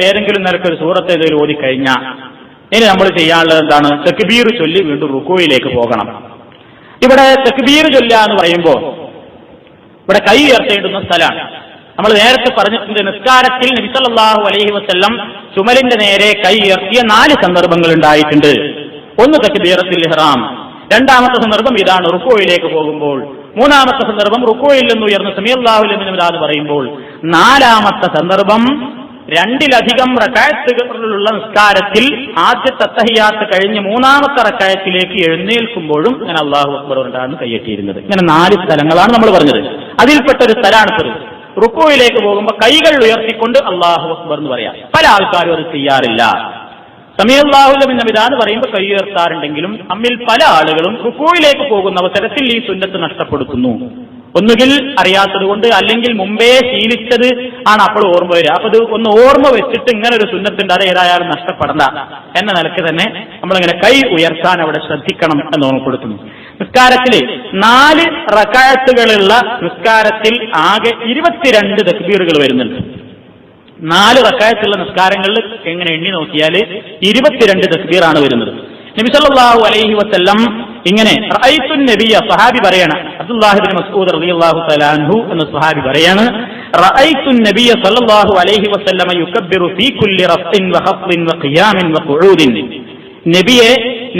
ഏതെങ്കിലും നിലക്കൊരു സൂറത്ത് ഏതെങ്കിലും ഓതിക്കഴിഞ്ഞാൽ ഇനി നമ്മൾ ചെയ്യാനുള്ളത് എന്താണ്? തക്ബീർ ചൊല്ലി വീണ്ടും റുക്കൂയിലേക്ക് പോകണം. ഇവിടെ തക്ബീർ ചൊല്ലുക എന്ന് പറയുമ്പോൾ ഇവിടെ കൈ ഉയർത്തേണ്ടുന്ന സ്ഥലമാണ്. നമ്മൾ നേരത്തെ പറഞ്ഞിട്ടുണ്ട്, നിസ്കാരത്തിൽ നബി സല്ലല്ലാഹു അലൈഹി വസല്ലം ചുമലിന്റെ നേരെ കൈ ഉയർത്തിയ 4 സന്ദർഭങ്ങൾ ഉണ്ടായിട്ടുണ്ട്. ഒന്ന് തക്ബീറത്തുൽ ഇഹ്റാം, രണ്ടാമത്തെ സന്ദർഭം ഇതാണ് റുക്കൂയിലേക്ക് പോകുമ്പോൾ, മൂന്നാമത്തെ സന്ദർഭം റുക്കൂയിൽ നിന്ന് ഉയർന്ന് സമീഅല്ലാഹു ലിമൻ ഹമിദഹു എന്ന് പറയുമ്പോൾ, നാലാമത്തെ സന്ദർഭം 2-ലധികം റക്അത്തുകളുള്ള നിസ്കാരത്തിൽ ആദ്യത്തെ തഹിയ്യാത്ത് കഴിഞ്ഞ് മൂന്നാമത്തെ റക്അത്തിലേക്ക് എഴുന്നേൽക്കുമ്പോഴും ഇങ്ങനെ അല്ലാഹു അക്ബർ കൊണ്ടാണ് കൈയ്യട്ടിയിരുന്നത്. ഇങ്ങനെ 4 സ്ഥലങ്ങളാണ് നമ്മൾ പറഞ്ഞത്. അതിൽപ്പെട്ട ഒരു സ്ഥലമാണ് റുക്കൂയിലേക്ക് പോകുമ്പോൾ കൈകൾ ഉയർത്തിക്കൊണ്ട് അല്ലാഹു അക്ബർ എന്ന് പറയാം. പല ആൾക്കാരും അത് ചെയ്യാറില്ല. സമീഅല്ലാഹു ലിമൻ ഹമിദഹു എന്ന് പറയുമ്പോൾ കൈ ഉയർത്താറുണ്ടെങ്കിലും നമ്മിൽ പല ആളുകളും റുക്കൂയിലേക്ക് പോകുന്ന അവസരത്തിൽ ഈ സുന്നത്ത് നഷ്ടപ്പെടുത്തുന്നു. ഒന്നുകിൽ അറിയാത്തത് കൊണ്ട്, അല്ലെങ്കിൽ മുമ്പേ ശീലിച്ചത് ആണ് അപ്പോൾ ഓർമ്മ വരിക. അപ്പൊ ഇത് ഒന്ന് ഓർമ്മ വെച്ചിട്ട് ഇങ്ങനെ ഒരു സുന്നത്തുണ്ട്, അത് ഏതായാലും നഷ്ടപ്പെടണ്ട എന്ന നിലക്ക് തന്നെ നമ്മളിങ്ങനെ കൈ ഉയർത്താൻ അവിടെ ശ്രദ്ധിക്കണം എന്ന് ഓർമ്മപ്പെടുത്തുന്നു. നിസ്കാരത്തിൽ 4 റക്അത്തുകളുള്ള നിസ്കാരത്തിൽ ആകെ 22 തക്ബീറുകൾ വരുന്നുണ്ട്. 4 റക്അത്തുള്ള നിസ്കാരങ്ങളിൽ എങ്ങനെ എണ്ണി നോക്കിയാൽ 22 തക്ബീറാണ് വരുന്നത്. നബി സല്ലല്ലാഹു അലൈഹി വസല്ലം ഇങ്ങനെ റഅയ്തു നബിയ, സ്വഹാബി പറയാണ്, അബ്ദുല്ലാഹി ഇബ്നു മസ്ഊദ് റളിയല്ലാഹു തആല അൻഹു എന്ന സ്വഹാബി പറയാണ്, റഅയ്തു നബിയ സല്ലല്ലാഹു അലൈഹി വസല്ലം യുകബ്ബിറു ഫീ കുല്ലി റഫ്ഇൻ വഖഫ്ദിൻ വഖിയാമിൻ വഖുഊദിൻ.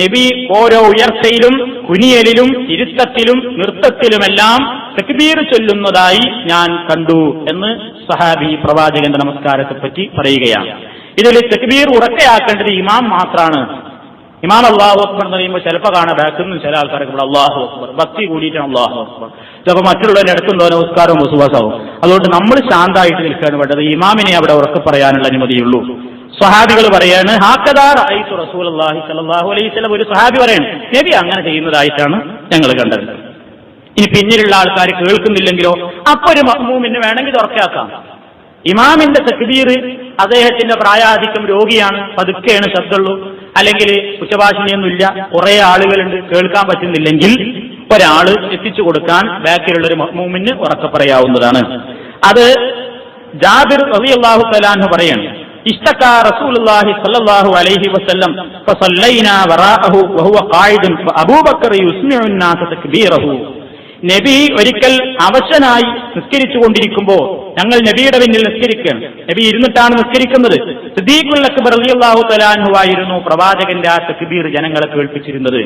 നബി ഓരോ ഉയർച്ചയിലും കുനിയലിലും ഇരുത്തത്തിലും നൃത്തത്തിലുമെല്ലാം തക്ബീർ ചൊല്ലുന്നതായി ഞാൻ കണ്ടു എന്ന് സ്വഹാബി പ്രവാചകന്റെ നമസ്കാരത്തെ പറ്റി പറയുകയാണ്. ഇതിൽ തക്ബീർ ഉറക്കെയാക്കേണ്ടത് ഇമാം മാത്രമാണ്. ഇമാം അല്ലാഹു അക്ബർ എന്ന് പറയുമ്പോൾ ചിലപ്പോൾ കാണാൻ ബാക്കിൽ ചില ആൾക്കാരൊക്കെ ഇവിടെ അല്ലാഹു അക്ബർ ഭക്തി കൂടിയിട്ടാണ് അല്ലാഹു അക്ബർ. ചിലപ്പോൾ മറ്റുള്ളവരുടെ അടുത്തുണ്ടോ നമസ്കാരവും വിശ്വാസവും. അതുകൊണ്ട് നമ്മൾ ശാന്തമായിട്ട് നിൽക്കാൻ വേണ്ടത് ഇമാമിനെ അവിടെ ഉറക്കെ പറയാനുള്ള അനുമതിയുള്ളൂ. സ്വഹാബികൾ പറയാണ്, ഹാക്കദാ റഅയ്തു റസൂലുള്ളാഹി സ്വല്ലല്ലാഹു അലൈഹി വസല്ലം, ഒരു സ്വഹാബി പറയാണ്, നബി അങ്ങനെ ചെയ്യുന്നതായിട്ടാണ് ഞങ്ങൾ കണ്ടത്. ഇനി പിന്നിലുള്ള ആൾക്കാർ കേൾക്കുന്നില്ലെങ്കിലോ അപ്പൊ ഒരു മഅ്മൂമിന് വേണമെങ്കിൽ ഉറക്കാക്കാം. ഇമാമിന്റെ തക്ബീർ അദ്ദേഹത്തിന്റെ പ്രായാധിക്യം, രോഗിയാണ്, പതുക്കെയാണ് ശബ്ദമുള്ളൂ, അല്ലെങ്കിൽ ഉച്ചഭാഷണിയൊന്നുമില്ല, കുറെ ആളുകളുണ്ട്, കേൾക്കാൻ പറ്റുന്നില്ലെങ്കിൽ ഒരാള് എത്തിച്ചു കൊടുക്കാൻ ബാക്കിലുള്ളൊരു മഅ്മൂമിന് ഉറക്കെ പറയാവുന്നതാണ്. അത് ജാബിർ റളിയല്ലാഹു തആല അൻഹു പറയാണ്, ഇഷ്തകാ റസൂലുള്ളാഹി സ്വല്ലല്ലാഹു അലൈഹി വസല്ലം ഫസല്ലൈനാ വറാഅഹു വഹുവ ഖായിദുൻ വഅബൂബക്കർ യുസ്മിഉ അൻ-നാസ തക്ബീറഹു. നബി ഒരിക്കൽ അവശനായി നിസ്കരിച്ചുകൊണ്ടിരിക്കുമ്പോൾ ഞങ്ങൾ നബിയുടെ പിന്നിൽ നിസ്കരിക്കുകയാണ്. നബി ഇരുന്നിട്ടാണ് നിസ്കരിക്കുന്നത്. സിദ്ദീഖുൽ അക്ബർ റളിയല്ലാഹു തആല അൻഹു ആയിരുന്നു പ്രവാചകന്റെ ആ തക്ബീർ ജനങ്ങളെ കേൾപ്പിച്ചിരുന്നത്.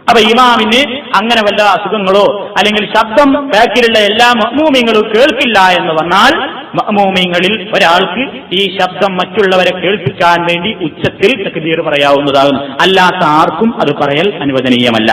അപ്പൊ ഇമാമിന് അങ്ങനെ വല്ല അസുഖങ്ങളോ അല്ലെങ്കിൽ ശബ്ദം ബാക്കിലുള്ള എല്ലാ മഅ്മൂമിങ്ങളും കേൾക്കില്ല എന്ന് വന്നാൽ മഅ്മൂമിങ്ങളിൽ ഒരാൾക്ക് ഈ ശബ്ദം മറ്റുള്ളവരെ കേൾപ്പിക്കാൻ വേണ്ടി ഉച്ചത്തിൽ തക്ബീർ പറയാവുന്നതാകുന്നു. അല്ലാത്ത ആർക്കും അത് പറയൽ അനുവദനീയമല്ല.